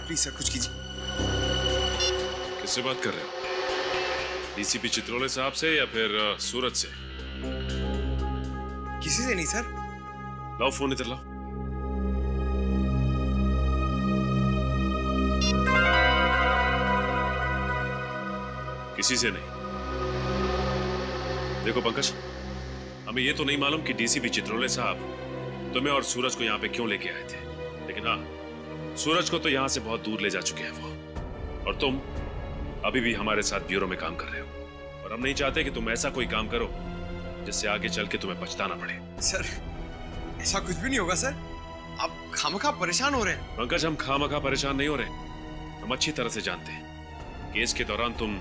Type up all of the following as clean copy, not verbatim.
Please sir कुछ कीजिए। किससे बात कर रहे हो? डीसीपी चित्रोले साहब से या फिर सूरज से? किसी से नहीं सर। लाओ फोन इधर लाओ। किसी से नहीं। देखो पंकज, हमें ये तो नहीं मालूम कि डीसीपी चित्रोले साहब तुम्हें और सूरज को यहाँ पे क्यों लेके आए थे, लेकिन हाँ, सूरज को तो यहाँ से बहुत दूर ले जा चुके हैं वो, और तुम अभी भी हमारे साथ ब्यूरो में काम कर रहे हो, और हम नहीं चाहते कि तुम ऐसा कोई काम करो जिससे आगे चल के तुम्हें पछताना पड़े। सर ऐसा कुछ भी नहीं होगा सर, आप खामखा परेशान हो रहे हैं। पंकज, हम खामखा परेशान नहीं हो रहे, हम अच्छी तरह से जानते हैं केस के दौरान तुम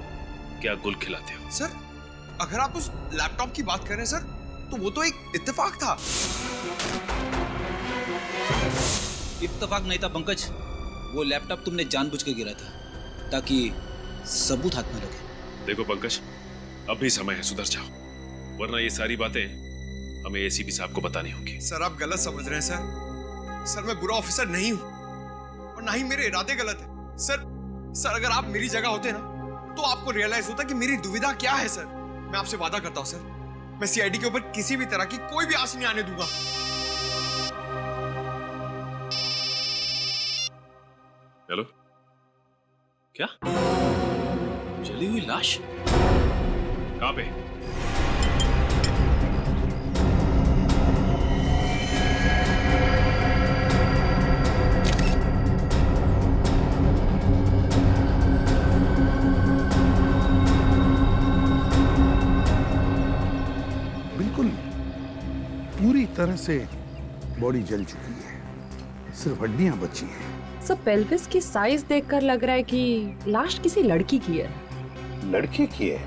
क्या गुल खिलाते हो। सर अगर आप उस लैपटॉप की बात कर रहे हैं सर, तो वो तो एक इत्तेफाक था। इत्तेफाक नहीं था पंकज, वो लैपटॉप तुमने जानबूझ के गिरा था ताकि सबूत हाथ में लगे। देखो पंकज, अब भी समय है, सुधर जाओ, वरना ये सारी बातें हमें एसीपी साहब को बतानी होंगी। सर आप गलत समझ रहे हैं सर। सर मैं बुरा ऑफिसर नहीं हूं और ना ही मेरे इरादे गलत है। सर अगर आप मेरी जगह होते ना तो आपको रियलाइज होता कि मेरी दुविधा क्या है। सर मैं आपसे वादा करता हूं सर, मैं सीआईडी के ऊपर किसी भी तरह की कोई भी आस नहीं आने दूंगा। हेलो, क्या? जली हुई लाश? कहां पे? बिल्कुल पूरी तरह से बॉडी जल चुकी है, सिर्फ हड्डियां बची हैं। सब पेल्विस की साइज देखकर लग रहा है कि लाश किसी लड़की की है। लड़के की है?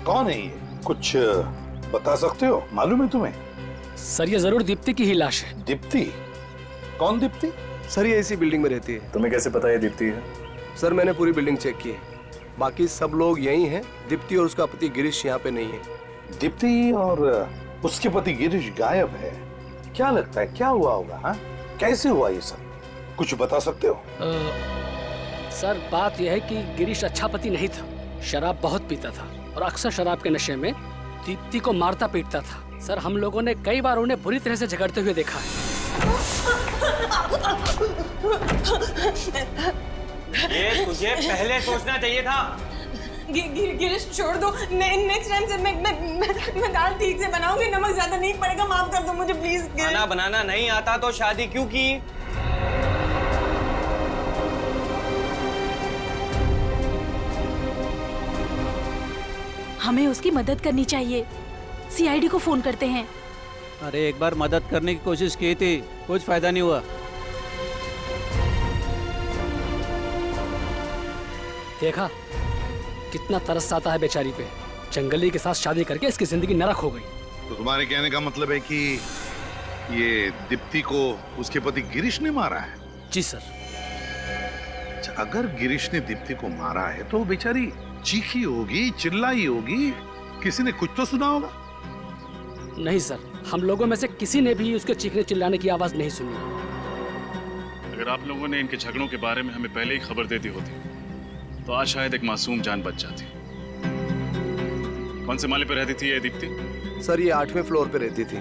कौन है ये? कुछ बता सकते हो? मालूम है तुम्हें? सर ये जरूर दीप्ति की ही लाश है। दीप्ति? कौन दीप्ति? सर ये इसी बिल्डिंग में रहती है। तुम्हें कैसे पता है दीप्ति है? सर मैंने पूरी बिल्डिंग चेक की है, बाकी सब लोग यही हैं। दीप्ति और उसका पति गिरीश यहाँ पे नहीं है। दीप्ति और उसके पति गिरीश गायब है? क्या लगता है क्या हुआ होगा? हाँ, कैसे हुआ ये सब? कुछ बता सकते हो? सर बात यह है कि गिरीश अच्छा पति नहीं था, शराब बहुत पीता था और अक्सर शराब के नशे में दीप्ति को मारता पीटता था। सर हम लोगों ने कई बार उन्हें बुरी तरह से झगड़ते हुए देखा है। ये तुझे पहले सोचना चाहिए था। गिरीश छोड़ दो, नेक्स्ट टाइम से मैं दाल ठीक से बनाऊंगी, नमक ज्यादा नहीं पड़ेगा, माफ कर दो मुझे प्लीज। खाना बनाना नहीं आता तो शादी क्यों की? हमें उसकी मदद करनी चाहिए, सीआईडी को फोन करते हैं। अरे एक बार मदद करने की कोशिश की थी, कुछ फायदा नहीं हुआ। देखा कितना तरस आता है बेचारी पे, जंगली के साथ शादी करके इसकी जिंदगी नरक हो गई। तो तुम्हारे कहने का मतलब है कि ये दीप्ति को उसके पति गिरीश ने मारा है? जी सर। अच्छा, अगर गिरीश ने दीप्ति को मारा है तो बेचारी चीखी होगी, चिल्लाई होगी, किसी ने कुछ तो सुना होगा। नहीं सर, हम लोगों में से किसी ने भी उसके चीखने चिल्लाने की आवाज नहीं सुनी। अगर आप लोगों ने इनके झगड़ों के बारे में हमें पहले ही खबर दे दी होती तो आज शायद एक मासूम जान बच जाती। कौन से माले पे रहती थी ये दीप्ति? सर ये 8वें फ्लोर पे रहती थी।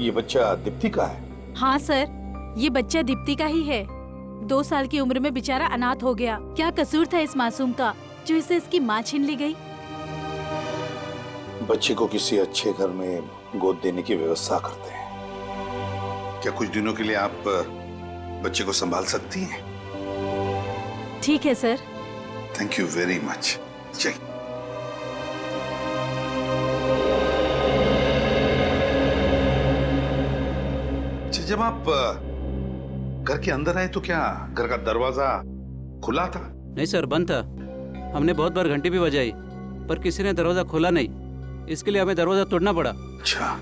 ये बच्चा दीप्ति का है? हाँ सर, ये बच्चा दीप्ति का ही है। 2 साल की उम्र में बेचारा अनाथ हो गया। क्या कसूर था इस मासूम का जो इसे इसकी माँ छीन ली गई? बच्चे को किसी अच्छे घर में गोद देने की व्यवस्था करते हैं। क्या कुछ दिनों के लिए आप बच्चे को संभाल सकती हैं? ठीक है sir. Thank you very much. जय। जब आप घर के अंदर आए तो क्या घर का दरवाजा खुला था? नहीं सर, बंद था। हमने बहुत बार घंटी भी बजाई पर किसी ने दरवाजा खोला नहीं, इसके लिए हमें दरवाजा तोड़ना पड़ा। अच्छा,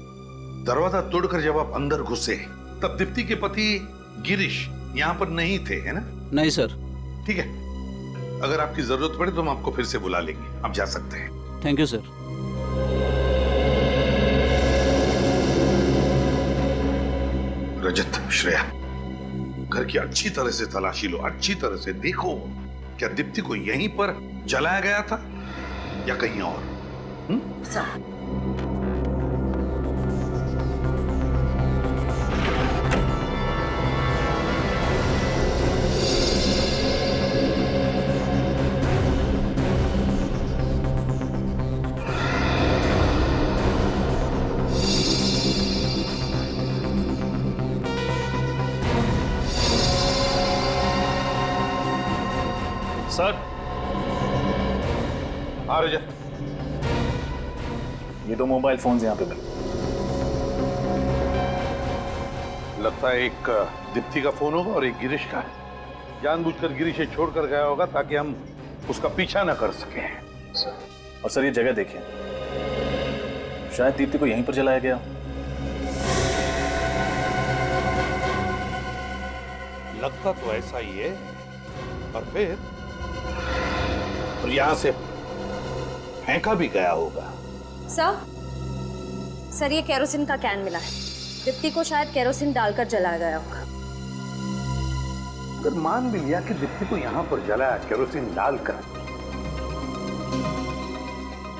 दरवाजा तोड़कर जब आप अंदर घुसे तब दीप्ति के पति गिरीश यहाँ पर नहीं थे, है ना? नहीं सर। ठीक है, अगर आपकी जरूरत पड़े तो हम आपको फिर से बुला लेंगे, आप जा सकते हैं। Thank you sir. Rajat, Shreya, घर की अच्छी तरह से तलाशी लो, अच्छी तरह से देखो क्या दीप्ति को यहीं पर जलाया गया था या कहीं और। सर, हाँ रजत, ये 2 मोबाइल फोन्स यहाँ पे मिले। लगता है एक दीप्ति का फोन होगा और एक गिरीश का है। जानबूझकर गिरीश से छोड़कर गया होगा ताकि हम उसका पीछा न कर सकें। सर, और सर ये जगह देखिए, शायद दीप्ति को यहीं पर जलाया गया। लगता तो ऐसा ही है, और फिर और यहां से फेंका भी गया होगा। सर ये केरोसिन का कैन मिला है। दीप्ति को शायद केरोसिन डालकर जलाया गया होगा। अगर मान भी लिया कि दीप्ति को यहां पर जलाया केरोसिन डालकर,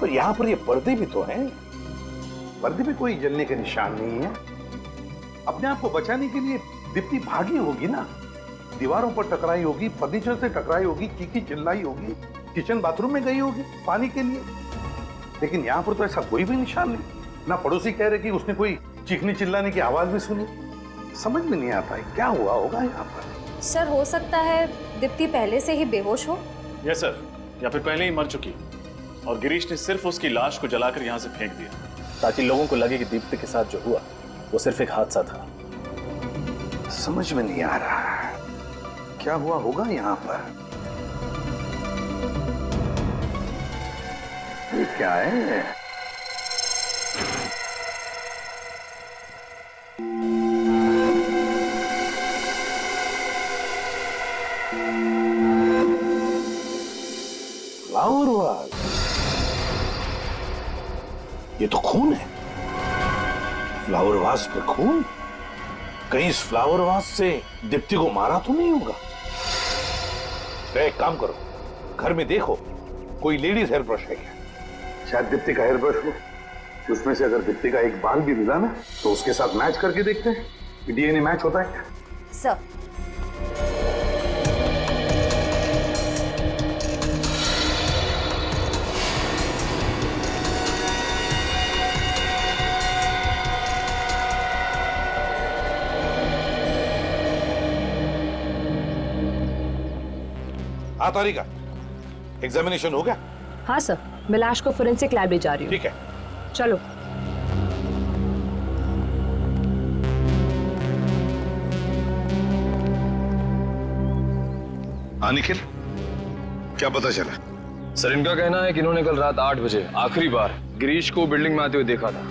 पर यहां पर ये पर्दे भी तो हैं। पर्दे पे कोई जलने के निशान नहीं है। अपने आप को बचाने के लिए दीप्ति भागी होगी ना, दीवारों पर टकराई होगी, फर्नीचर से टकराई होगी, चीखी चिल्लाई होगी, किचन बाथरूम में गई होगी पानी के लिए। लेकिन यहाँ पर तो ऐसा कोई भी निशान नहीं। ना पड़ोसी कह रहे कि उसने कोई चीखने चिल्लाने की आवाज भी सुनी। समझ में नहीं आता है क्या हुआ होगा यहाँ पर। सर हो सकता है दीप्ति पहले से ही बेहोश हो। यस सर, या फिर पहले ही मर चुकी और गिरीश ने सिर्फ उसकी लाश को जलाकर यहाँ से फेंक दिया ताकि लोगों को लगे कि दीप्ति के साथ जो हुआ वो सिर्फ एक हादसा था। समझ में नहीं आ रहा क्या हुआ होगा यहाँ पर। ये क्या है? फ्लावर वास, ये तो खून है। फ्लावर वास पे खून? कहीं इस फ्लावर वास से दीप्ति को मारा तो नहीं होगा? एक काम करो, घर में देखो कोई लेडीज हेयर ब्रश है क्या? शायद दीप्ति का हेयर ब्रश हो। उसमें से अगर दीप्ति का एक बाल भी मिला ना तो उसके साथ मैच करके देखते हैं कि डीएनए मैच होता है क्या। सर हाँ तारिका, एग्जामिनेशन हो गया? हाँ सर, मैं लाश को फोरेंसिक लैब ले जा रही हूँ। ठीक है, चलो। हाँ निखिल, क्या पता चला? सर इनका कहना है कि इन्होंने कल रात 8 बजे आखिरी बार गिरीश को बिल्डिंग में आते हुए देखा था।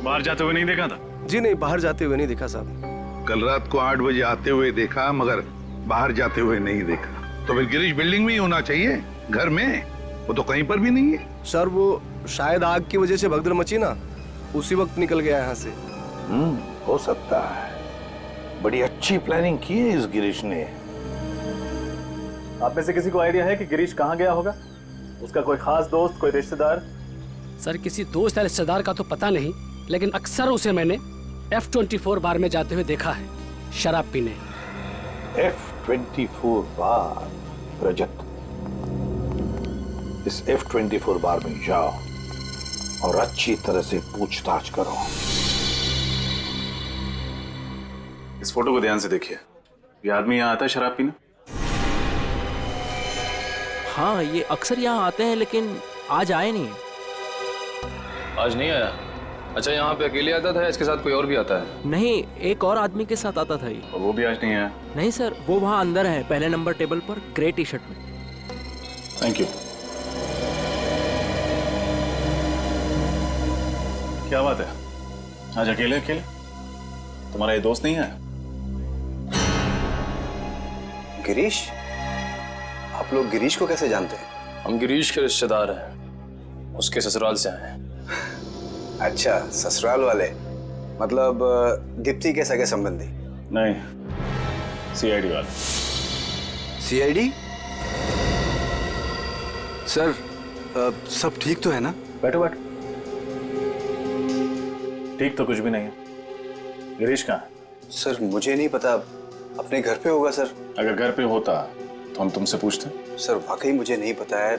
बाहर जाते हुए नहीं देखा था? जी नहीं, बाहर जाते हुए नहीं देखा साहब। कल रात को 8 बजे आते हुए देखा मगर बाहर जाते हुए नहीं देखा। तो फिर गिरीश बिल्डिंग में ही होना चाहिए, घर में। वो तो कहीं पर भी नहीं है। सर वो शायद आग की वजह से भगदड़ मची ना, उसी वक्त निकल गया यहाँ से। हो सकता है। बड़ी अच्छी प्लानिंग की है इस गिरीश ने। आप में से किसी को आइडिया है कि गिरीश कहाँ गया होगा? उसका कोई खास दोस्त, कोई रिश्तेदार? सर किसी दोस्त या रिश्तेदार का तो पता नहीं, लेकिन अक्सर उसे मैंने F24 बार में जाते हुए देखा है, शराब पीने। F24 बार? रजत, इस F24 बार में जाओ और अच्छी तरह से पूछताछ करो। इस फोटो को ध्यान से देखिए। ये आदमी यहाँ आता है शराब पीने? हाँ, ये अक्सर यहाँ आते हैं लेकिन आज आए नहीं। आज नहीं आया? अच्छा, यहाँ पे अकेले आता था या इसके साथ कोई और भी आता है? नहीं, एक और आदमी के साथ आता था ये। और वो भी आज नहीं आया? नहीं सर, वो वहाँ अंदर है, पहले नंबर टेबल पर, ग्रे टी शर्ट में। Thank you. क्या बात है, आज अकेले अकेले? तुम्हारा ये दोस्त नहीं है? गिरीश, आप लोग गिरीश को कैसे जानते हैं? हम गिरीश के रिश्तेदार हैं, उसके ससुराल से आए हैं। अच्छा, ससुराल वाले, मतलब दीप्ति के सगे संबंधी? नहीं, सीआईडी वाले। सीआईडी? सर, सब ठीक तो है ना? बैठो बैठो। ठीक तो कुछ भी नहीं है। गिरीश कहाँ है? सर मुझे नहीं पता, अपने घर पे होगा सर। अगर घर पे होता तो हम तुमसे पूछते। सर वाकई मुझे नहीं पता है,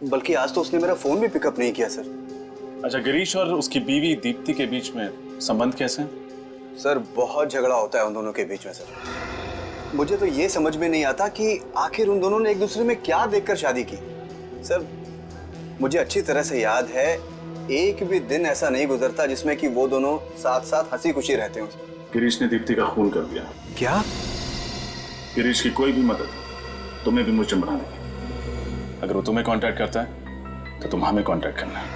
बल्कि आज तो उसने मेरा फोन भी पिकअप नहीं किया सर। अच्छा, गिरीश और उसकी बीवी दीप्ति के बीच में संबंध कैसे हैं? सर बहुत झगड़ा होता है उन दोनों के बीच में सर। मुझे तो ये समझ में नहीं आता कि आखिर उन दोनों ने एक दूसरे में क्या देखकर शादी की। सर मुझे अच्छी तरह से याद है, एक भी दिन ऐसा नहीं गुजरता जिसमें कि वो दोनों साथ साथ हंसी खुशी रहते हो। गिरीश ने दीप्ति का खून कर दिया। क्या? गिरीश की कोई भी मदद तुम्हें भी मुझे बना देगी। अगर वो तुम्हें कांटेक्ट करता है तो तुम हमें कांटेक्ट करना है।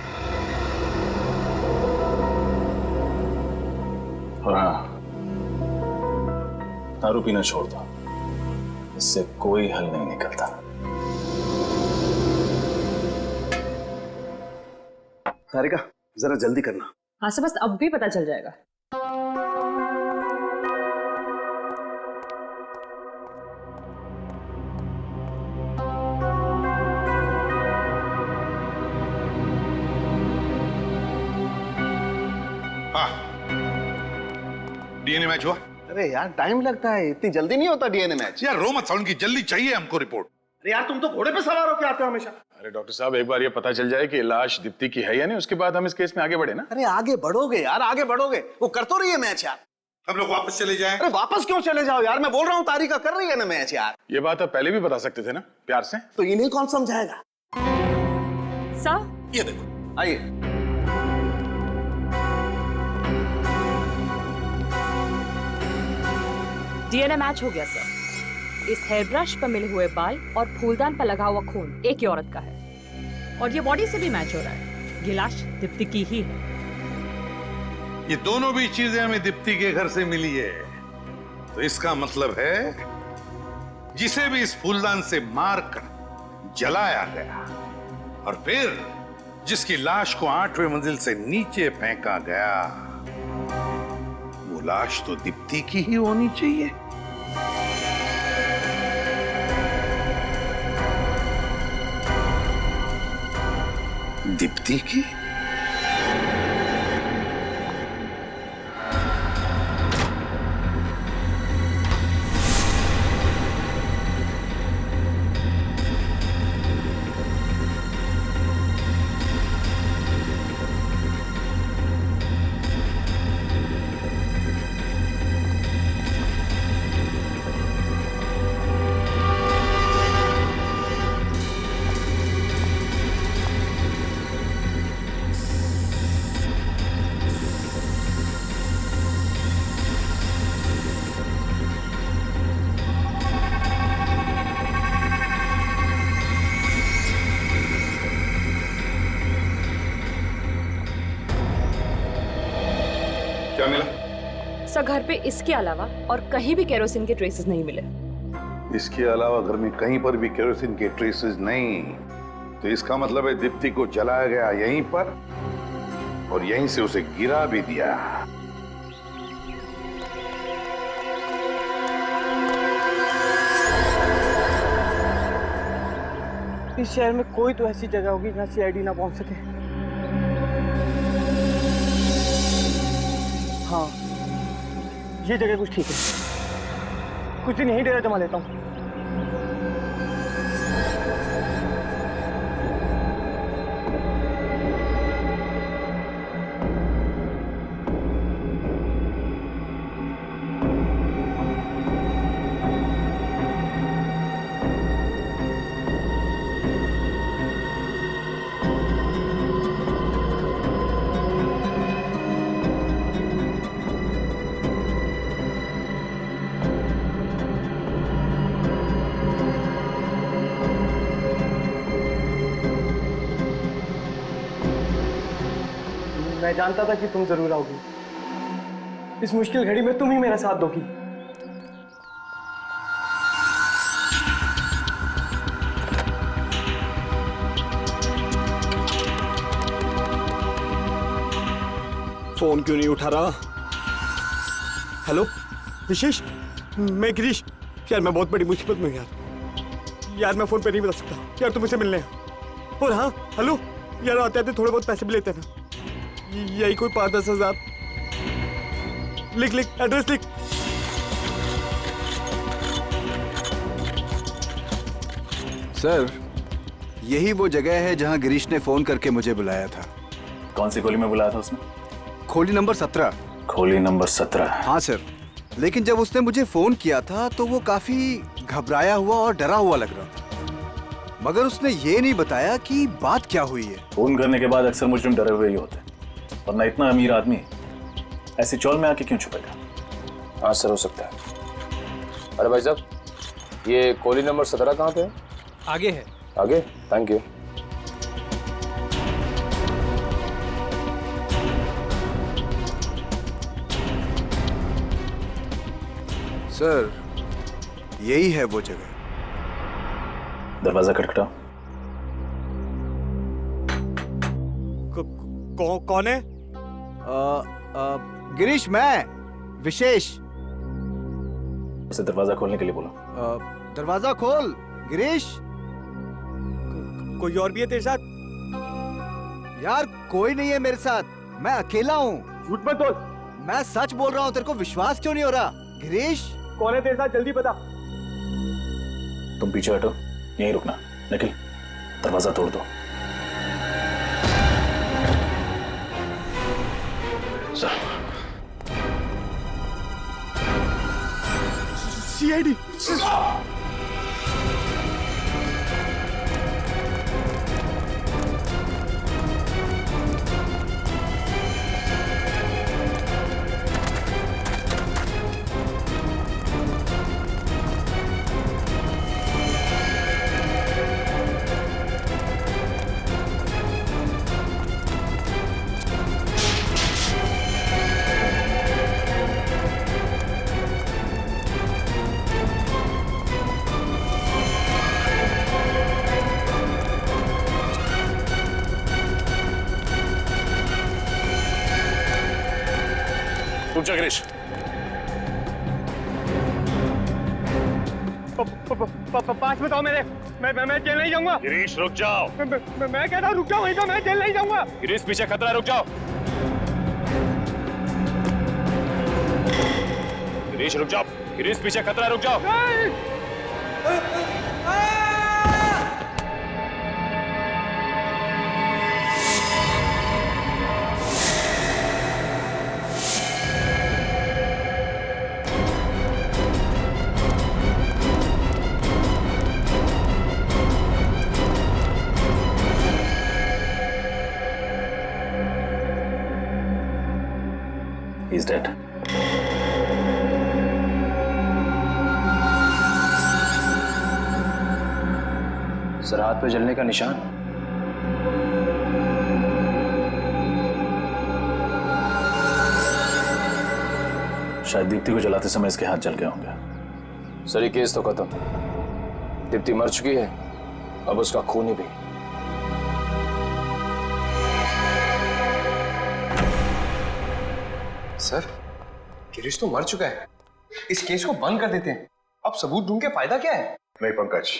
और हाँ, दारू पीना छोड़ दो, इससे कोई हल नहीं निकलता। तारिका जरा जल्दी करना। हाँ से बस अब भी पता चल जाएगा। डीएनए मैच हुआ? अरे यार टाइम लगता है, इतनी जल्दी नहीं होता डीएनए मैच। यार रो मत साउंड की, जल्दी चाहिए हमको रिपोर्ट। अरे यार तुम तो घोड़े पे सवार होके आते हो हमेशा। अरे डॉक्टर साहब, एक बार ये पता चल जाए कि लाश दीप्ति की है या नहीं, उसके बाद हम इस केस में आगे बढ़े ना। अरे आगे बढ़ोगे यार, आगे बढ़ोगे। वो कर तो रही है मैच यार। हम लोग वापस चले जाएं। अरे वापस क्यों चले जाओ यार, मैं बोल रहा हूँ तारिका कर रही है ना मैच यार। ये बात आप पहले भी बता सकते थे ना, प्यार से। तो इन्हें कौन समझाएगा? सर ये देखो, आइए। डीएनए मैच हो गया सर। इस हेयर ब्रश पर मिले हुए बाल और फूलदान पर लगा हुआ खून एक ही औरत का है, और ये बॉडी से भी मैच हो रहा है। ये लाश दीप्ति की ही है। ये दोनों भी चीजें हमें दीप्ति के घर से मिली है, तो इसका मतलब है जिसे भी इस फूलदान से मारकर जलाया गया और फिर जिसकी लाश को 8वें मंजिल से नीचे फेंका गया, वो लाश तो दीप्ति की ही होनी चाहिए। दीप्ति की? क्या मिला? सर घर पे इसके अलावा और कहीं भी केरोसिन के ट्रेसेस नहीं मिले। इसके अलावा घर में कहीं पर भी केरोसिन के ट्रेसेस नहीं, तो इसका मतलब है दीप्ति को जलाया गया यहीं पर और यहीं से उसे गिरा भी दिया। इस शहर में कोई तो ऐसी जगह होगी जहाँ सीआईडी ना पहुंच सके। हाँ, ये जगह कुछ ठीक है। कुछ दिन यहीं डेरा जमा लेता हूँ। मैं जानता था कि तुम जरूर आओगी। इस मुश्किल घड़ी में तुम ही मेरा साथ दोगी। फोन क्यों नहीं उठा रहा? हेलो विशेष, मैं गिरीश। यार मैं बहुत बड़ी मुसीबत में हूँ यार मैं फोन पे नहीं बता सकता यार, तुम मुझसे मिलने हैं। और हाँ हेलो यार, आते आते थोड़े बहुत पैसे भी लेते हैं ना, यही कोई 5-10 हजार। लिख एड्रेस लिख। सर, यही वो जगह है जहां गिरीश ने फोन करके मुझे बुलाया था। कौन सी गोली में बुलाया था उसने? खोली नंबर 17। खोली नंबर 17? हाँ सर, लेकिन जब उसने मुझे फोन किया था तो वो काफी घबराया हुआ और डरा हुआ लग रहा था, मगर उसने ये नहीं बताया कि बात क्या हुई है। फोन करने के बाद अक्सर मुजरिम डरे हुए ही होते हैं, वरना इतना अमीर आदमी ऐसी चौल में आके क्यों छुपेगा? हाँ सर, हो सकता है। अरे भाई साहब, ये कोली नंबर 17 कहाँ पे है? आगे है। आगे? Thank you. सर, यही है वो जगह। दरवाजा खटखटाओ। कौन है? गिरीश, मैं विशेष। उसे दरवाजा खोलने के लिए बोलो। दरवाजा खोल गिरीश। कोई और भी है तेरे साथ? यार कोई नहीं है मेरे साथ, मैं अकेला हूँ। झूठ मत बोल। मैं सच बोल रहा हूँ, तेरे को विश्वास क्यों नहीं हो रहा? गिरीश, कौन है तेरे साथ, जल्दी बता। तुम पीछे हटो, यहीं रुकना। निखिल, दरवाजा तोड़ दो। सीआईडी। रुक जा गिरीश। पास बताओ मेरे, मैं जेल नहीं जाऊंगा। गिरीश रुक जाओ। मैं कह रहा हूँ रुक जाओ, वहीं पे, मैं जेल नहीं जाऊंगा। गिरीश पीछे खतरा है, रुक जाओ। गिरीश रुक जाओ। गिरीश पीछे खतरा है, रुक जाओ। He's dead. सर, हाथ पे जलने का निशान। शायद दीप्ति को जलाते समय इसके हाथ जल गए होंगे। सर, ये केस तो खत्म। दीप्ति मर चुकी है, अब उसका खून भी। सर, गिरीश तो मर चुका है। इस केस को बंद कर देते हैं। अब सबूत ढूंढ के फायदा क्या है? नहीं पंकज,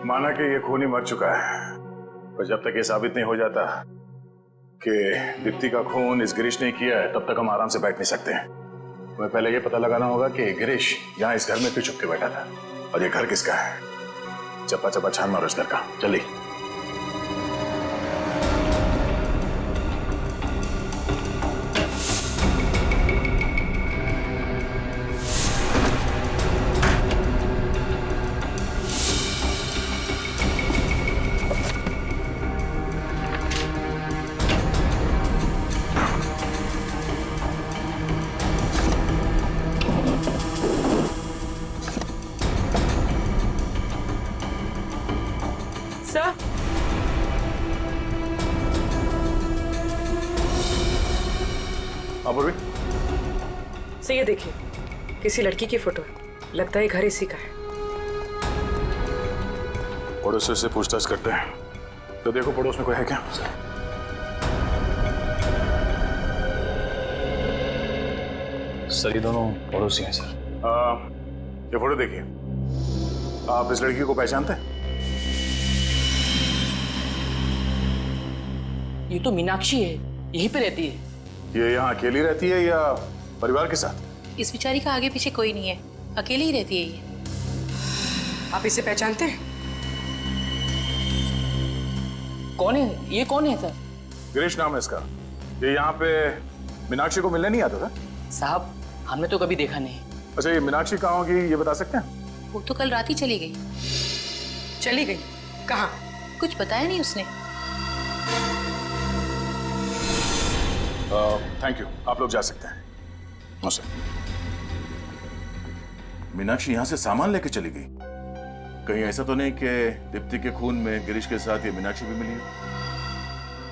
माना कि ये खूनी मर चुका है, पर जब तक ये साबित नहीं हो जाता कि दीप्ति का खून इस गिरीश ने किया है, तब तक हम आराम से बैठ नहीं सकते। हमें पहले ये पता लगाना होगा कि गिरीश यहाँ इस घर में क्यों छुप के बैठा था, और ये घर किसका है। चप्पा चप्पा छान मारो इस घर का, जल्दी। सर, अपूर्वी, सर ये देखिए, किसी लड़की की फोटो है। लगता है घर इसी का है। पड़ोसी से पूछताछ करते हैं। तो देखो पड़ोस में कोई है क्या? सर ये दोनों पड़ोसी हैं सर। ये फोटो देखिए। आप इस लड़की को पहचानते हैं? ये तो मीनाक्षी है, यहीं पे रहती है। ये यहाँ अकेली रहती है या परिवार के साथ? इस बेचारी का आगे पीछे कोई नहीं है, अकेली ही रहती है ये। आप इसे पहचानते हैं? कौन है ये? कौन है सर? गिरीश नाम है इसका। ये यहाँ पे मीनाक्षी को मिलने नहीं आता था? साहब हमने तो कभी देखा नहीं। अच्छा, ये मीनाक्षी कहाँ होगी ये बता सकते हैं? वो तो कल रात ही चली गई। चली गई? कहाँ? कुछ बताया नहीं उसने। थैंक यू, आप लोग जा सकते हैं। नमस्ते। मीनाक्षी यहाँ से सामान लेके चली गई? कहीं ऐसा तो नहीं कि दीप्ति के खून में गिरीश के साथ ये मीनाक्षी भी मिली है?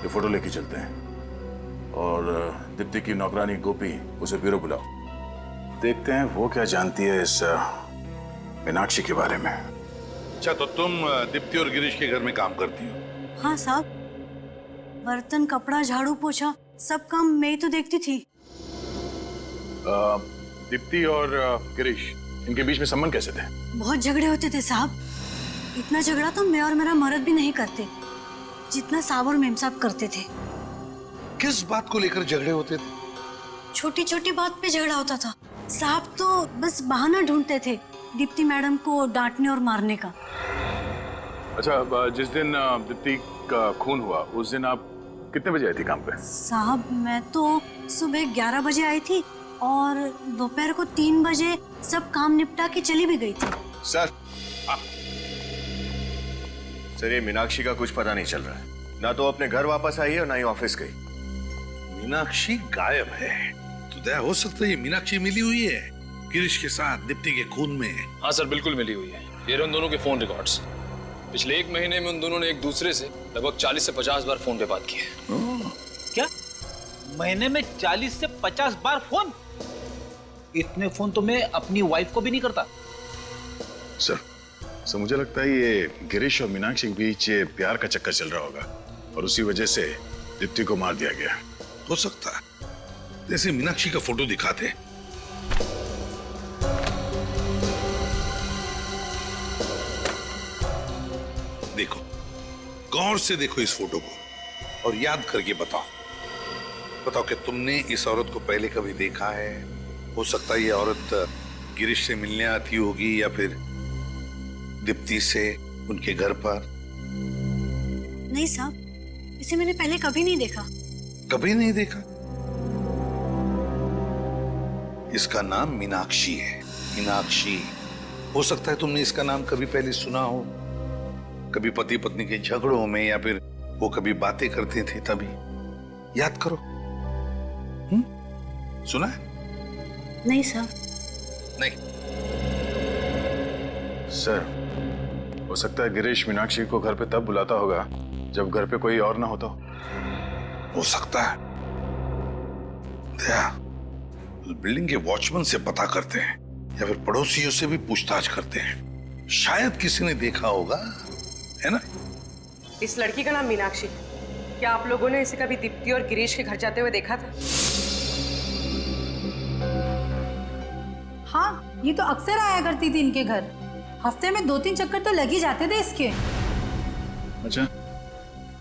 ये फोटो लेके चलते हैं और दीप्ति की नौकरानी गोपी उसे ब्यूरो बुलाओ। देखते हैं वो क्या जानती है इस मीनाक्षी के बारे में। अच्छा, तो तुम दीप्ति और गिरीश के घर में काम करती हो? हाँ साहब, बर्तन, कपड़ा, झाड़ू, पोछा सब काम मैं ही तो देखती थी। दीप्ति और गिरीश, इनके बीच में संबंध कैसे थे? बहुत झगड़े होते थे साहब। इतना झगड़ा तो मैं और मेरा मर्द भी नहीं करते जितना साहब और मेम साहब करते थे। किस बात को लेकर झगड़े होते थे? छोटी छोटी बात पे झगड़ा होता था। साहब तो बस बहाना ढूंढते थे दीप्ति मैडम को डांटने और मारने का। अच्छा, जिस दिन दीप्ति का खून हुआ उस दिन आप कितने बजे आई थी काम पे? साहब मैं तो सुबह 11 बजे आई थी और दोपहर को 3 बजे सब काम निपटा के चली भी गई थी। सर, सर ये मीनाक्षी का कुछ पता नहीं चल रहा है। ना तो अपने घर वापस आई है और ना ही ऑफिस गई। मीनाक्षी गायब है तो दया हो सकता है ये मीनाक्षी मिली हुई है गिरीश के साथ दीप्ति के खून में। हाँ सर, बिल्कुल मिली हुई है। ये रहे उन दोनों के फोन रिकॉर्ड्स। पिछले 1 महीने में उन दोनों ने एक दूसरे से लगभग 40 से 50 बार फोन पे बात की है। क्या? महीने में 40 से 50 बार फोन? इतने फोन तो मैं अपनी वाइफ को भी नहीं करता। सर मुझे लगता है ये गिरीश और मीनाक्षी के बीच ये प्यार का चक्कर चल रहा होगा और उसी वजह से दीप्ति को मार दिया गया। हो सकता है। जैसे मीनाक्षी का फोटो दिखाते। देखो, गौर से देखो इस फोटो को और याद करके बताओ कि तुमने इस औरत को पहले कभी देखा है? हो सकता है ये औरत गिरीश से मिलने आती होगी या फिर दीप्ति से उनके घर पर। नहीं साहब, इसे मैंने पहले कभी नहीं देखा। कभी नहीं देखा? इसका नाम मीनाक्षी है। मीनाक्षी। हो सकता है तुमने इसका नाम कभी पहले सुना हो, कभी पति पत्नी के झगड़ों में या फिर वो कभी बातें करते थे तभी। याद करो। सुना है? नहीं साहब। नहीं। सर हो सकता है गिरीश मीनाक्षी को घर पे तब बुलाता होगा जब घर पे कोई और ना होता हो सकता है। दया, उस बिल्डिंग के वॉचमैन से पता करते हैं या फिर पड़ोसियों से भी पूछताछ करते हैं। शायद किसी ने देखा होगा, है ना? इस लड़की का नाम मीनाक्षी। क्या आप लोगों ने इसे कभी दीप्ति और गिरीश के घर जाते हुए देखा था? हाँ, ये तो अक्सर आया करती थी इनके घर। हफ्ते में 2-3 चक्कर तो लग ही जाते थे इसके। अच्छा,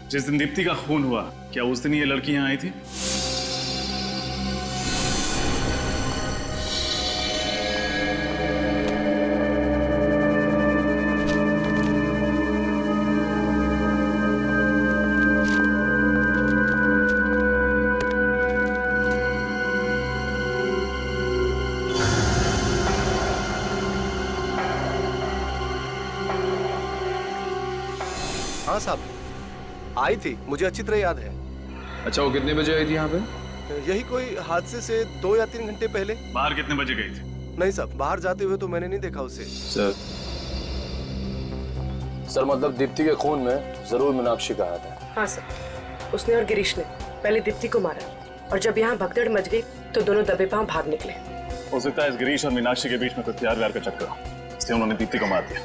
जिस दिन दीप्ति का खून हुआ क्या उस दिन ये लड़की यहाँ आई थी? हाँ साहब, आई थी, मुझे अच्छी तरह याद है। अच्छा, वो कितने बजे आई थी यहाँ पे? यही कोई हादसे से 2 या 3 घंटे पहले। बाहर कितने बजे गई थी? नहीं साहब, बाहर जाते हुए तो मैंने नहीं देखा उसे। सर मतलब दीप्ति के खून में जरूर मीनाक्षी का हाथ है। हाँ सर, उसने और गिरीश ने पहले दीप्ति को मारा और जब यहाँ भगदड़ मच गई तो दोनों दबे पांव भाग निकले। हो सकता है इस गिरीश और मीनाक्षी के बीच में कोई प्यार व्यार का चक्कर हो, इसलिए उन्होंने दीप्ति को मार दिया।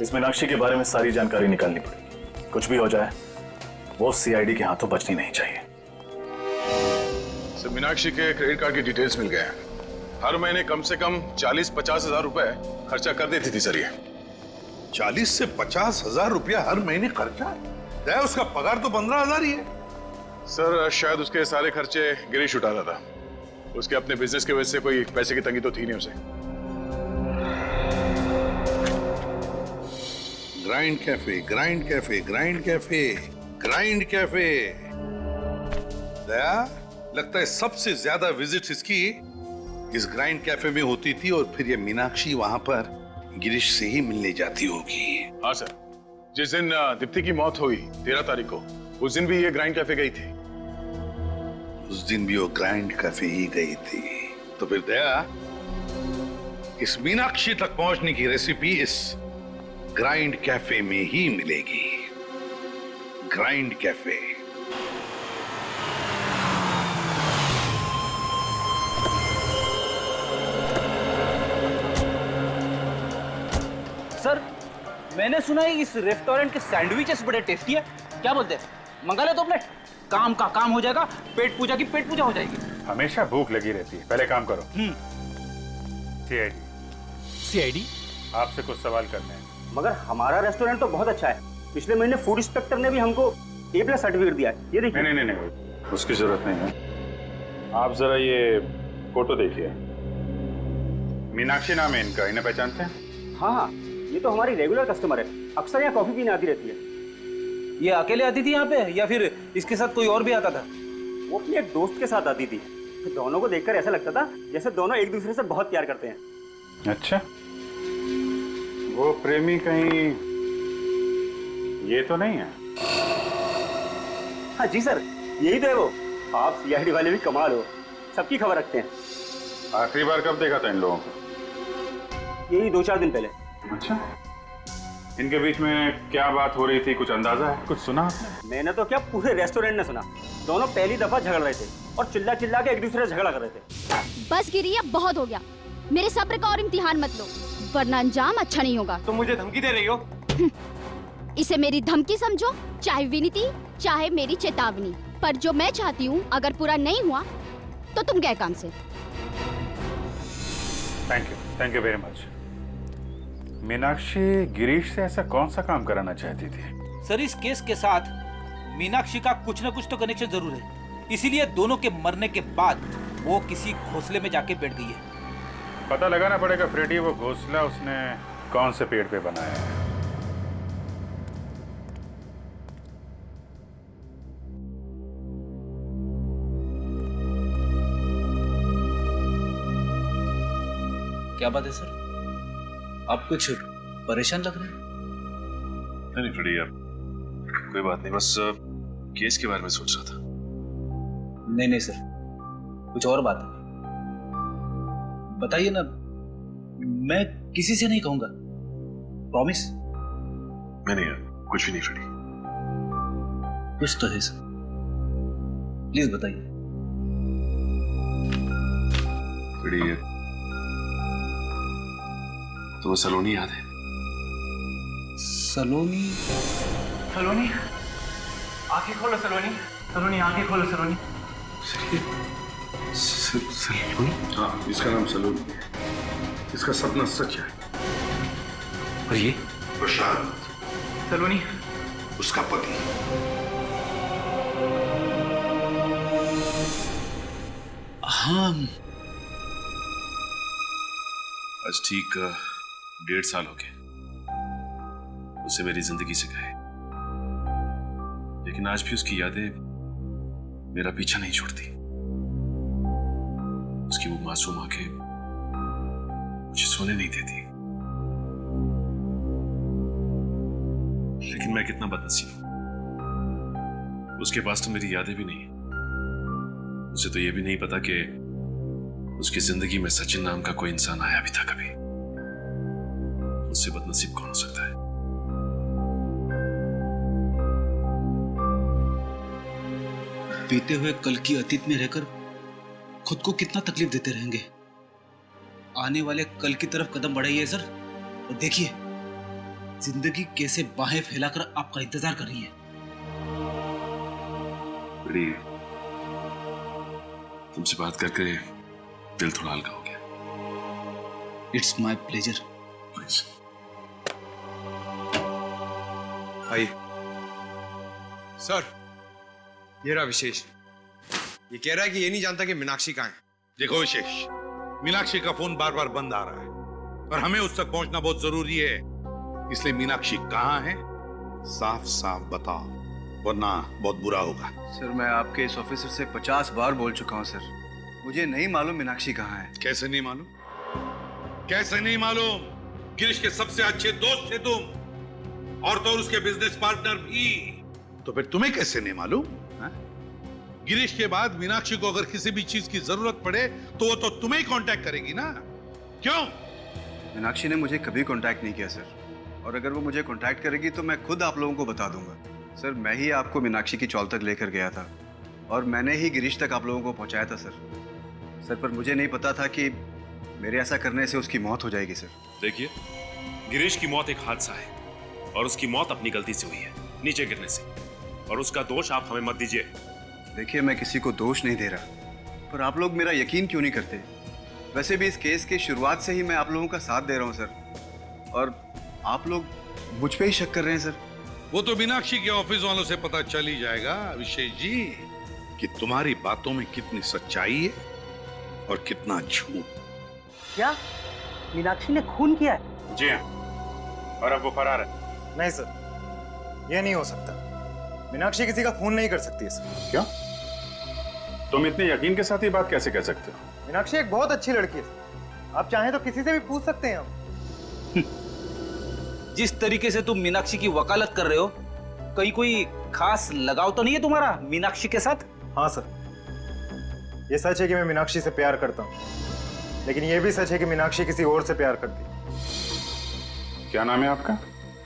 इस मीनाक्षी के बारे में सारी जानकारी निकालनी पड़ेगी। कुछ भी हो जाए वो सीआईडी के हाथों बचनी नहीं चाहिए। सर मीनाक्षी के क्रेडिट कार्ड की डिटेल्स मिल गए हैं हर महीने कम से कम 40-50 हजार रुपए खर्चा कर देती थी सर ये। 40 से 50 हजार रुपया हर महीने खर्चा? दया, उसका पगार तो 15,000 ही है। सर शायद उसके सारे खर्चे गिरीश उठाता था। उसके अपने बिजनेस की वजह से कोई पैसे की तंगी तो थी नहीं उसे। Grind cafe, grind cafe, grind cafe, grind cafe. Daya, लगता है सबसे ज्यादा विजिट्स इसकी इस ग्राइंड कैफे में होती थी और फिर ये मीनाक्षी वहां पर गिरीश से ही मिलने जाती होगी। हाँ सर, जिस दिन दीप्ति की मौत हुई 13 तारीख को, उस दिन भी ये ग्राइंड कैफे गई थी। उस दिन भी वो ग्राइंड कैफे ही गई थी। तो फिर दया, इस मीनाक्षी तक पहुंचने की रेसिपी इस ग्राइंड कैफे में ही मिलेगी। Grind cafe. सर, मैंने सुना है इस रेस्टोरेंट के सैंडविचेस बड़े टेस्टी है। क्या बोलते हैं, मंगा ले 2 प्लेट। काम का काम हो जाएगा, पेट पूजा की पेट पूजा हो जाएगी। हमेशा भूख लगी रहती है। पहले काम करो। सीआईडी आपसे कुछ सवाल करने हैं। मगर हमारा रेस्टोरेंट तो बहुत अच्छा है। पिछले महीने फूड इंस्पेक्टर ने भी हमको A+ सर्टिफिकेट दिया है। ये देखिए। नहीं, उसकी जरूरत नहीं है। आप जरा ये फोटो देखिए। मीनाक्षी नाम है इनका, इन्हें पहचानते हैं? हाँ, ये तो हमारी रेगुलर कस्टमर है। अक्सर यहाँ कॉफी पीने आती रहती है। ये अकेले आती थी यहाँ पे या फिर इसके साथ कोई और भी आता था? वो अपने एक दोस्त के साथ आती थी। दोनों को देखकर ऐसा लगता था जैसे दोनों एक दूसरे से बहुत प्यार करते हैं। अच्छा, वो प्रेमी कहीं ये तो नहीं है? हाँ जी सर, यही तो है वो। आप सीआईडी वाले भी कमाल हो, सबकी खबर रखते हैं। आखिरी बार कब देखा था इन लोगों को? यही 2-4 दिन पहले। अच्छा, इनके बीच में क्या बात हो रही थी, कुछ अंदाजा है? कुछ सुना आपने? मैंने तो क्या, पूरे रेस्टोरेंट ने सुना। दोनों पहली दफा झगड़ रहे थे और चिल्ला चिल्ला के एक दूसरे से झगड़ा कर रहे थे। बस गिरी, अब बहुत हो गया। मेरे सब्र का और इम्तिहान मत लो, वरना अंजाम अच्छा नहीं होगा। तुम मुझे धमकी दे रही हो? इसे मेरी धमकी समझो, चाहे विनती, चाहे मेरी चेतावनी। पर जो मैं चाहती हूँ अगर पूरा नहीं हुआ तो तुम गए काम से। Thank you very much. Meenakshi Girish से ऐसा कौन सा काम कराना चाहती थी? सर, इस केस के साथ मीनाक्षी का कुछ न कुछ तो कनेक्शन जरूर है। इसीलिए दोनों के मरने के बाद वो किसी घोंसले में जाके बैठ गई है। पता लगाना पड़ेगा फ्रेडी, वो घोंसला उसने कौन से पेड़ पे बनाया है। क्या बात है सर, आप कुछ परेशान लग रहे हैं? नहीं फ्रेडी यार, कोई बात नहीं, बस केस के बारे में सोच रहा था। नहीं सर, कुछ और बात है। बताइए ना, मैं किसी से नहीं कहूंगा, प्रॉमिस। नहीं यार, कुछ भी नहीं फ्रेडी। कुछ तो है सर, प्लीज बताइए। फ्रेडी, तुम्हें सलोनी याद है? सलोनी? सलोनी, आंखें खोलो सलोनी। सलोनी, आंखें खोलो सलोनी। सलोनी? हाँ, इसका नाम सलोनी है। इसका सपना सच है। और ये? प्रशांत। सलोनी, उसका पति। हाँ, आज ठीक 1.5 साल हो गए उसे मेरी जिंदगी से गए, लेकिन आज भी उसकी यादें मेरा पीछा नहीं छोड़ती। उसकी वो मासूम आंखें मुझे सोने नहीं देती। लेकिन मैं कितना बदनसीब हूं, उसके पास तो मेरी यादें भी नहीं। उसे तो ये भी नहीं पता कि उसकी जिंदगी में सचिन नाम का कोई इंसान आया भी था कभी। उससे बदनसीब कौन हो सकता है? बीते हुए कल की अतीत में रहकर खुद को कितना तकलीफ देते रहेंगे। आने वाले कल की तरफ कदम बढ़ाइए सर, और देखिए जिंदगी कैसे बाहें फैलाकर आपका इंतजार कर रही है। तुमसे बात करके दिल थोड़ा हल्का हो गया। It's my pleasure. आइए सर, ये रहा विशेष। ये कह रहा है कि ये नहीं जानता कि मीनाक्षी कहाँ है। देखो विशेष, मीनाक्षी का फोन बार बार बंद आ रहा है और हमें उस तक पहुंचना बहुत जरूरी है, इसलिए मीनाक्षी कहाँ है साफ साफ बताओ, वरना बहुत बुरा होगा। सर मैं आपके इस ऑफिसर से 50 बार बोल चुका हूँ सर, मुझे नहीं मालूम मीनाक्षी कहाँ है। कैसे नहीं मालूम? कैसे नहीं मालूम? गिरीश के सबसे अच्छे दोस्त थे तुम, और तो उसके बिजनेस पार्टनर भी, तो फिर तुम्हें कैसे नहीं मालूम? गिरीश के बाद मीनाक्षी को अगर किसी भी चीज की जरूरत पड़े तो वो तो तुम्हें ही कांटेक्ट करेगी ना, क्यों? मीनाक्षी ने मुझे कभी कांटेक्ट नहीं किया सर, और अगर वो मुझे कांटेक्ट करेगी तो मैं खुद आप लोगों को बता दूंगा। सर मैं ही आपको मीनाक्षी की चौल तक लेकर गया था और मैंने ही गिरीश तक आप लोगों को पहुंचाया था सर। पर मुझे नहीं पता था कि मेरे ऐसा करने से उसकी मौत हो जाएगी सर। देखिए, गिरीश की मौत एक हादसा है और उसकी मौत अपनी गलती से हुई है, नीचे गिरने से, और उसका दोष आप हमें मत दीजिए। देखिए मैं किसी को दोष नहीं दे रहा, पर आप लोग मेरा यकीन क्यों नहीं करते? वैसे भी इस केस की शुरुआत से ही मैं आप लोगों का साथ दे रहा हूं सर, और आप लोग मुझ पे ही शक कर रहे हैं सर। वो तो मीनाक्षी के ऑफिस वालों से पता चल ही जाएगा विशेष जी कि तुम्हारी बातों में कितनी सच्चाई है और कितना झूठ। क्या मीनाक्षी ने खून किया है? जी हाँ, और अब वो फरार है। नहीं सर, ये नहीं हो सकता। मीनाक्षी किसी का खून नहीं कर सकती है सर। क्यों? तुम इतने यकीन के साथ ये बात कैसे कह सकते हो? मीनाक्षी एक बहुत अच्छी लड़की है, आप चाहें तो किसी से भी पूछ सकते हैं हम। जिस तरीके से तुम मीनाक्षी की वकालत कर रहे हो, कहीं कोई खास लगाव तो नहीं है तुम्हारा मीनाक्षी के साथ? हाँ सर, ये सच है कि मैं मीनाक्षी से प्यार करता हूँ, लेकिन ये भी सच है कि मीनाक्षी किसी और से प्यार करती है। क्या नाम है आपका?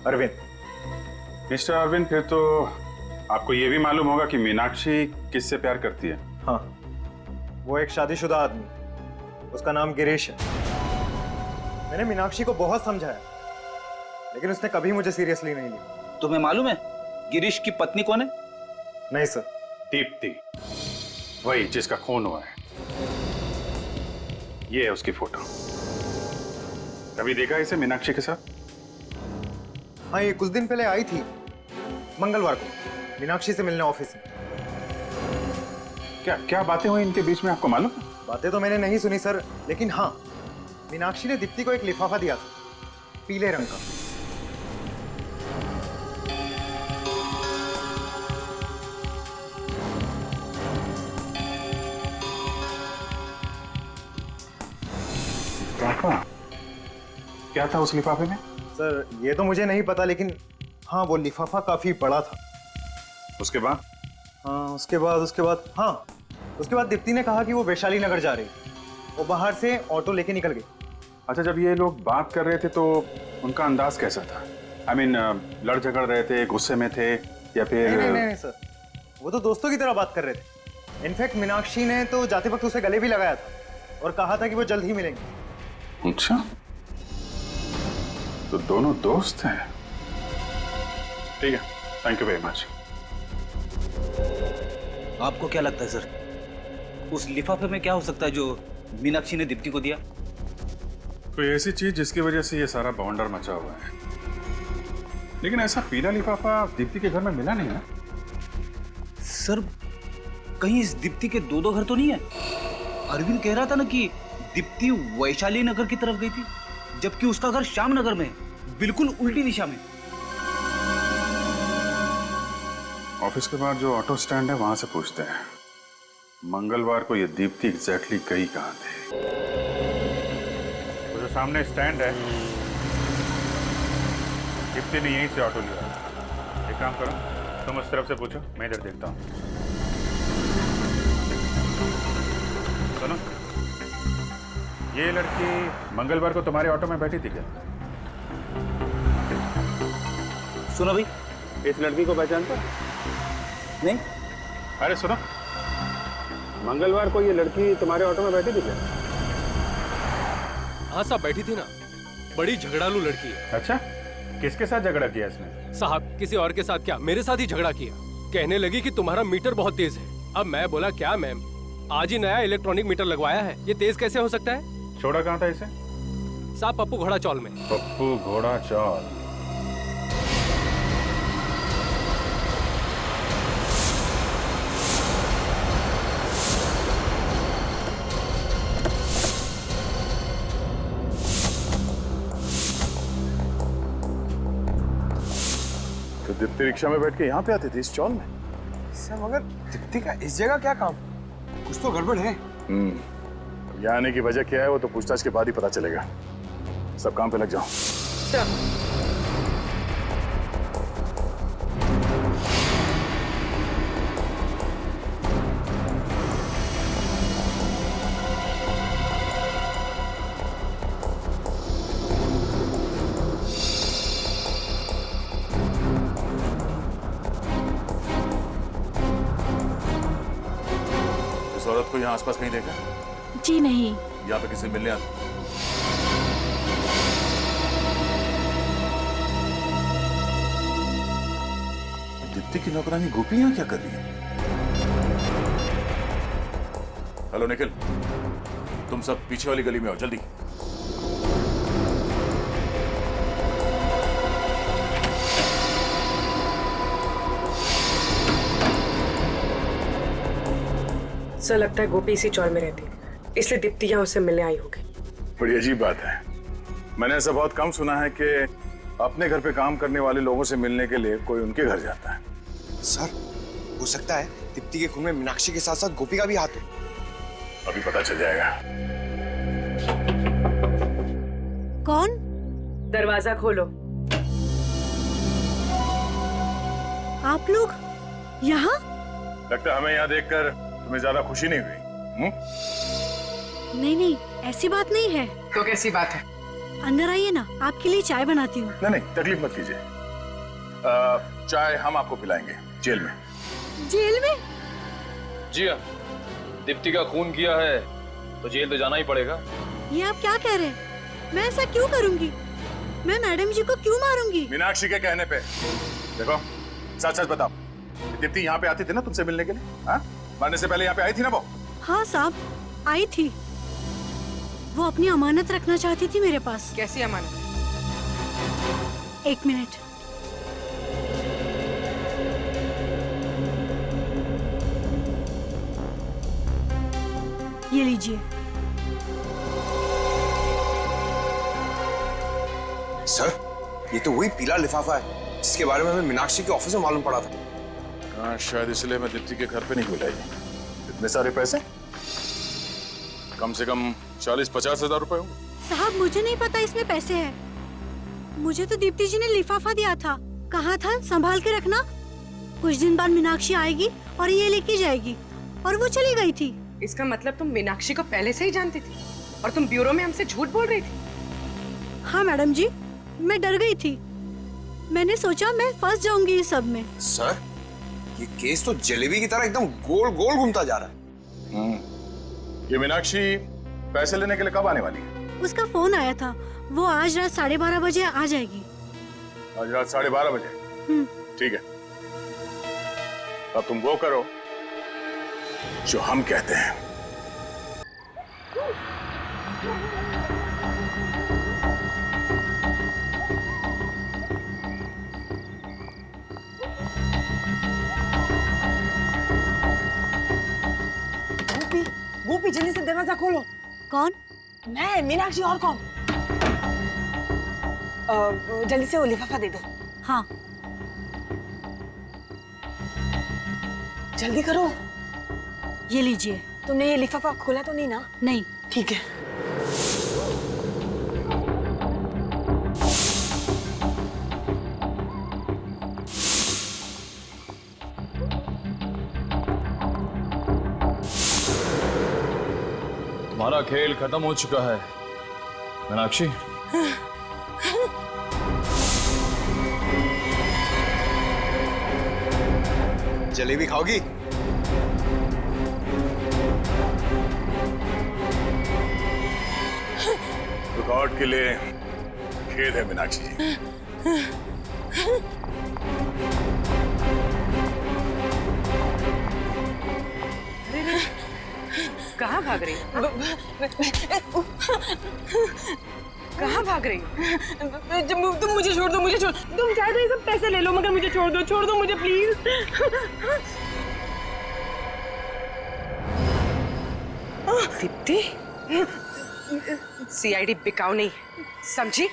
अरविंद। मिस्टर अरविंद, फिर तो आपको ये भी मालूम होगा कि मीनाक्षी किससे प्यार करती है? हाँ, वो एक शादीशुदा आदमी, उसका नाम गिरीश है। मैंने मीनाक्षी को बहुत समझाया, लेकिन उसने कभी मुझे सीरियसली नहीं लिया। तुम्हें मालूम है गिरीश की पत्नी कौन है? नहीं सर। दीप्ति, वही जिसका खून हुआ है। ये है उसकी फोटो। कभी देखा इसे मीनाक्षी के साथ? हाँ, ये कुछ दिन पहले आई थी, मंगलवार को, मीनाक्षी से मिलने ऑफिस में। क्या क्या बातें हुई इनके बीच में, आपको मालूम? बातें तो मैंने नहीं सुनी सर, लेकिन हाँ, मीनाक्षी ने दीप्ति को एक लिफाफा दिया था, पीले रंग का। क्या था उस लिफाफे में? सर ये तो मुझे नहीं पता, लेकिन हाँ वो लिफाफा काफी बड़ा था। उसके बाद? हाँ उसके बाद दीप्ति ने कहा कि वो वैशाली नगर जा रही, वो बाहर से ऑटो लेके निकल गई। अच्छा, जब ये लोग बात कर रहे थे तो उनका अंदाज कैसा था? I mean, लड़ झगड़ रहे थे, गुस्से में थे, या फिर? नहीं सर, वो तो दोस्तों की तरह बात कर रहे थे। इनफैक्ट मीनाक्षी ने तो जाते वक्त उसे गले भी लगाया था और कहा था कि वो जल्द ही मिलेंगे। अच्छा, तो दोनों दोस्त हैं। ठीक है, थैंक यू वेरी मच। आपको क्या लगता है सर, उस लिफाफे में क्या हो सकता है जो मीनाक्षी ने दीप्ति को दिया? कोई ऐसी चीज जिसकी वजह से ये सारा बवंडर मचा हुआ है। लेकिन ऐसा पीला लिफाफा दीप्ति के घर में मिला नहीं ना? सर कहीं इस दीप्ति के दो घर तो नहीं है? अरविंद कह रहा था ना कि दीप्ति वैशाली नगर की तरफ गई थी, जबकि उसका घर श्याम नगर में, बिल्कुल उल्टी दिशा में। ऑफिस के बाद जो ऑटो स्टैंड है वहां से पूछते हैं। मंगलवार को ये दीप्ति एग्जैक्टली गई कहां थे? जो सामने स्टैंड है, दीप्ति ने यहीं से ऑटो लिया। एक काम करो, तुम उस तरफ से पूछो, मैं इधर देखता हूँ। सुनो, ये लड़की मंगलवार को तुम्हारे ऑटो में बैठी थी क्या? सुनो भाई, इस लड़की को पहचानते? नहीं। अरे सुनो, मंगलवार को ये लड़की तुम्हारे ऑटो में बैठी थी क्या? हाँ साहब, बैठी थी ना। बड़ी झगड़ालू लड़की है। अच्छा, किसके साथ झगड़ा किया इसने? साहब किसी और के साथ क्या, मेरे साथ ही झगड़ा किया। कहने लगी कि तुम्हारा मीटर बहुत तेज है। अब मैं बोला क्या मैम, आज ही नया इलेक्ट्रॉनिक मीटर लगवाया है, ये तेज कैसे हो सकता है? छोड़ा कहाँ था इसे? साहब पप्पू घोड़ा चौल में। पप्पू घोड़ा चौल। तो दीप्ति रिक्शा में बैठ के यहाँ पे आते थे इस चौल में? सर मगर दीप्ति का इस जगह क्या काम? कुछ तो गड़बड़ है। यहाँ आने की वजह क्या है वो तो पूछताछ के बाद ही पता चलेगा। सब काम पे लग जाओ। सर इस औरत को यहाँ आसपास कहीं देखा? जी नहीं। यहाँ पे किसी मिलने आते? दीप्ति की नौकरानी गोपी यहाँ क्या कर रही है? हेलो निखिल, तुम सब पीछे वाली गली में आओ जल्दी। सर लगता है गोपी इसी चौल में रहती है, इसलिए दीप्ति यहाँ उससे मिलने आई होगी। बड़ी अजीब बात है। मैंने ऐसा बहुत कम सुना है कि अपने घर पे काम करने वाले लोगों से मिलने के लिए कोई उनके घर जाता है। सर हो सकता है दीप्ति के खून में मीनाक्षी के साथ साथ गोपी का भी हाथ हो। अभी पता चल जाएगा। कौन? दरवाजा खोलो। आप लोग यहाँ? लगता है हमें यहाँ देखकर तुम्हें ज्यादा खुशी नहीं हुई? नहीं नहीं, ऐसी बात नहीं है। तो कैसी बात है? अंदर आइए ना, आपके लिए चाय बनाती हूँ। नहीं नहीं, तकलीफ मत कीजिए। चाय हम आपको पिलाएंगे जेल में। जेल में? जी हाँ, दीप्ति का खून किया है तो जेल तो जाना ही पड़ेगा। ये आप क्या कह रहे हैं? मैं ऐसा क्यों करूंगी? मैं मैडम जी को क्यों मारूंगी? मीनाक्षी के कहने पे। देखो सच सच बताओ, दीप्ति यहाँ पे आती थी ना तुमसे मिलने के लिए? हाँ, मरने से पहले यहाँ पे आई थी ना वो? हाँ साहब, आई थी। वो अपनी अमानत रखना चाहती थी मेरे पास। कैसी अमानत? एक मिनट। ये लीजिए। सर ये तो वही पीला लिफाफा है जिसके बारे में हमें मीनाक्षी के ऑफिस में मालूम पड़ा था। हाँ, शायद इसलिए मैं दीप्ति के घर पे नहीं बुलाई। इतने सारे पैसे? कम से कम 40-50 हजार रुपए होंगे। साहब मुझे नहीं पता इसमें पैसे हैं। मुझे तो दीप्ति जी ने लिफाफा दिया था, कहा था संभाल के रखना, कुछ दिन बाद मीनाक्षी आएगी और ये लेके जाएगी, और वो चली गई थी। इसका मतलब तुम मीनाक्षी को पहले से ही जानती थी और तुम ब्यूरो में हमसे झूठ बोल रही थी? हाँ मैडम जी, मैं डर गई थी। मैंने सोचा मैं फंस जाऊंगी इस सब में। सर ये केस तो जलेबी की तरह एकदम गोल गोल घूमता जा रहा है। ये मीनाक्षी पैसे लेने के लिए कब आने वाली है? उसका फोन आया था, वो आज रात 12:30 बजे आ जाएगी। आज रात 12:30 बजे? ठीक है, अब तुम वो करो जो हम कहते हैं। गोपी जल्दी से दरवाजा खोलो। कौन? मैं, मीनाक्षी, और कौन? जल्दी से वो लिफाफा दे दो। हाँ जल्दी करो। ये लीजिए। तुमने ये लिफाफा खोला तो नहीं ना? नहीं। ठीक है। तुम्हारा खेल खत्म हो चुका है मीनाक्षी। जलेबी खाओगी? रिकॉर्ड के लिए खेद है मीनाक्षी जी। कहाँ भाग रही? कहाँ भाग रही हो? तुम मुझे छोड़ दो, मुझे छोड़। तुम चाहे तो ये सब पैसे ले लो, मगर मुझे छोड़ दो मुझे प्लीज। दीप्ति, सीआईडी बिकाऊ नहीं, समझी?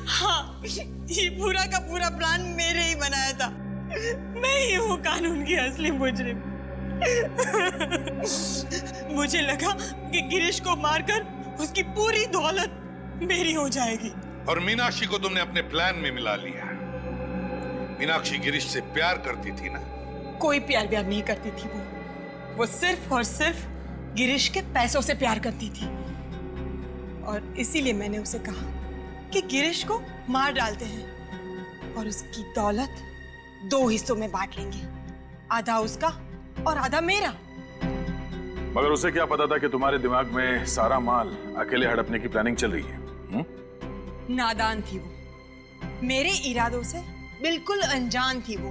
हाँ, ये पूरा का पूरा प्लान मेरे ही बनाया था। मैं ही हूँ कानून की असली मुजरिम। मुझे लगा कि गिरीश को मारकर उसकी पूरी दौलत मेरी हो जाएगी। और मीनाक्षी को तुमने अपने प्लान में मिला लिया। मीनाक्षी गिरीश से प्यार करती थी ना? कोई प्यार नहीं करती थी वो सिर्फ और सिर्फ गिरीश के पैसों से प्यार करती थी। और इसीलिए मैंने उसे कहा कि गिरीश को मार डालते हैं और उसकी दौलत 2 हिस्सों में बांट लेंगे, आधा उसका और आधा मेरा। मगर उसे क्या पता था कि तुम्हारे दिमाग में सारा माल अकेले हड़पने की प्लानिंग चल रही है? नादान थी वो, मेरे इरादों से बिल्कुल अनजान थी वो।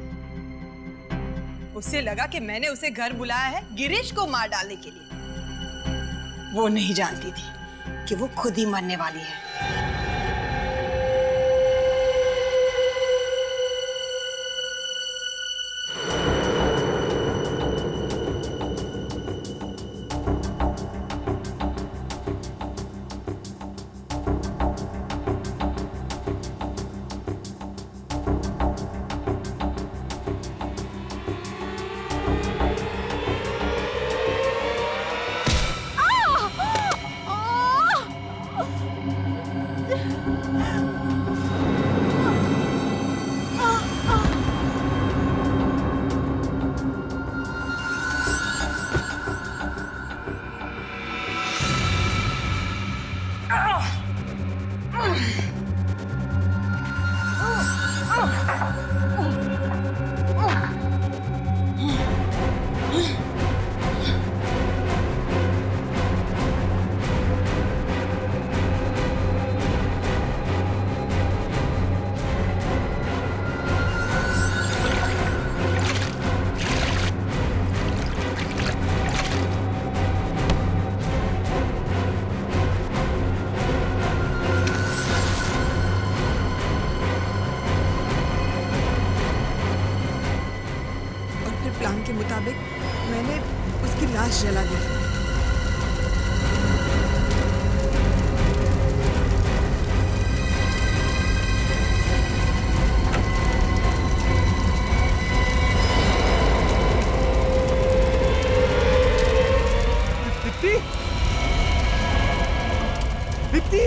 उसे लगा कि मैंने उसे घर बुलाया है गिरीश को मार डालने के लिए। वो नहीं जानती थी कि वो खुद ही मरने वाली है। प्लान के मुताबिक मैंने उसकी लाश जला दी। दीप्ति,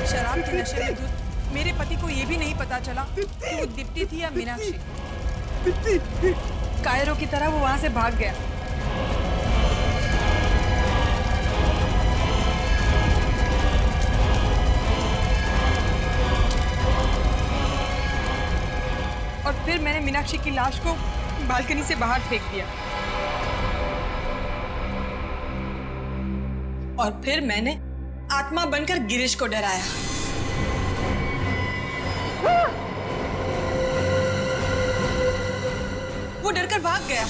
शराब के नशे में धुत मेरे पति को ये भी नहीं पता चला कि वो दीप्ति थी या मीनाक्षी। कायरों की तरह वो वहां से भाग गया। और फिर मैंने मीनाक्षी की लाश को बालकनी से बाहर फेंक दिया। और फिर मैंने आत्मा बनकर गिरीश को डराया। वो डरकर भाग गया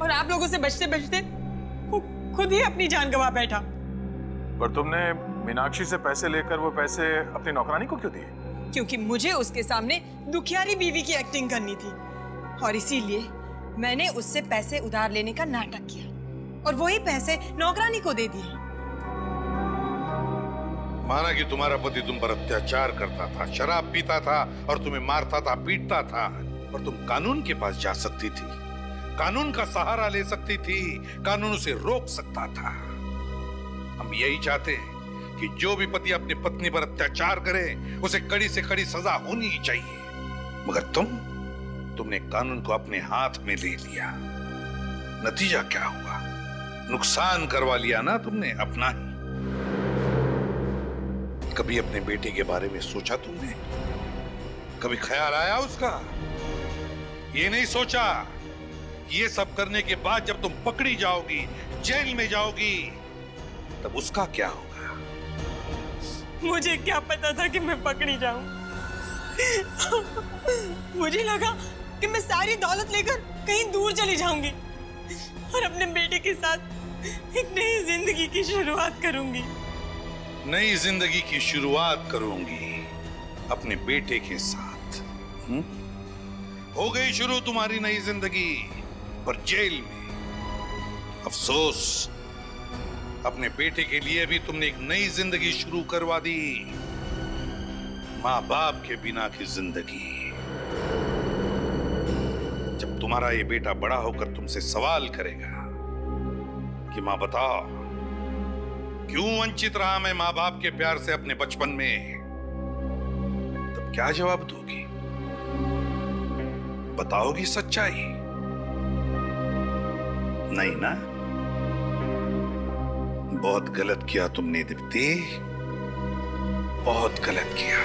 और आप लोगों से बचते बचते वो खुद ही अपनी जान गंवा बैठा। पर तुमने मीनाक्षी से पैसे लेकर वो पैसे अपनी नौकरानी को क्यों दिए? क्योंकि मुझे उसके सामने दुखियारी बीवी की एक्टिंग करनी थी और इसीलिए मैंने उससे पैसे उधार लेने का नाटक किया और वही पैसे नौकरानी को दे दिए। माना कि तुम्हारा पति तुम पर अत्याचार करता था, शराब पीता था और तुम्हें मारता था, पीटता था, और तुम कानून के पास जा सकती थी, कानून का सहारा ले सकती थी, कानून उसे रोक सकता था। हम यही चाहते हैं कि जो भी पति अपनी पत्नी पर अत्याचार करे उसे कड़ी से कड़ी सजा होनी ही चाहिए। मगर तुमने कानून को अपने हाथ में ले लिया। नतीजा क्या हुआ? नुकसान करवा लिया ना तुमने अपना ही। कभी अपने बेटे के बारे में सोचा तुमने? कभी ख्याल आया उसका? ये नहीं सोचा ये सब करने के बाद जब तुम पकड़ी जाओगी, जेल में जाओगी, तब उसका क्या होगा? मुझे क्या पता था कि मैं पकड़ी जाऊं। मुझे लगा कि मैं सारी दौलत लेकर कहीं दूर चली जाऊंगी और अपने बेटे के साथ एक नई जिंदगी की शुरुआत करूंगी। नई जिंदगी की शुरुआत करूंगी अपने बेटे के साथ। हो गई शुरू तुम्हारी नई जिंदगी, पर जेल में। अफसोस, अपने बेटे के लिए भी तुमने एक नई जिंदगी शुरू करवा दी, माँ बाप के बिना की जिंदगी। जब तुम्हारा ये बेटा बड़ा होकर तुमसे सवाल करेगा कि माँ बताओ, क्यों वंचित रहा मैं माँ बाप के प्यार से अपने बचपन में, तब क्या जवाब दोगी? बताओगी सच्चाई? नहीं ना? बहुत गलत किया तुमने दीप्ति, बहुत गलत किया।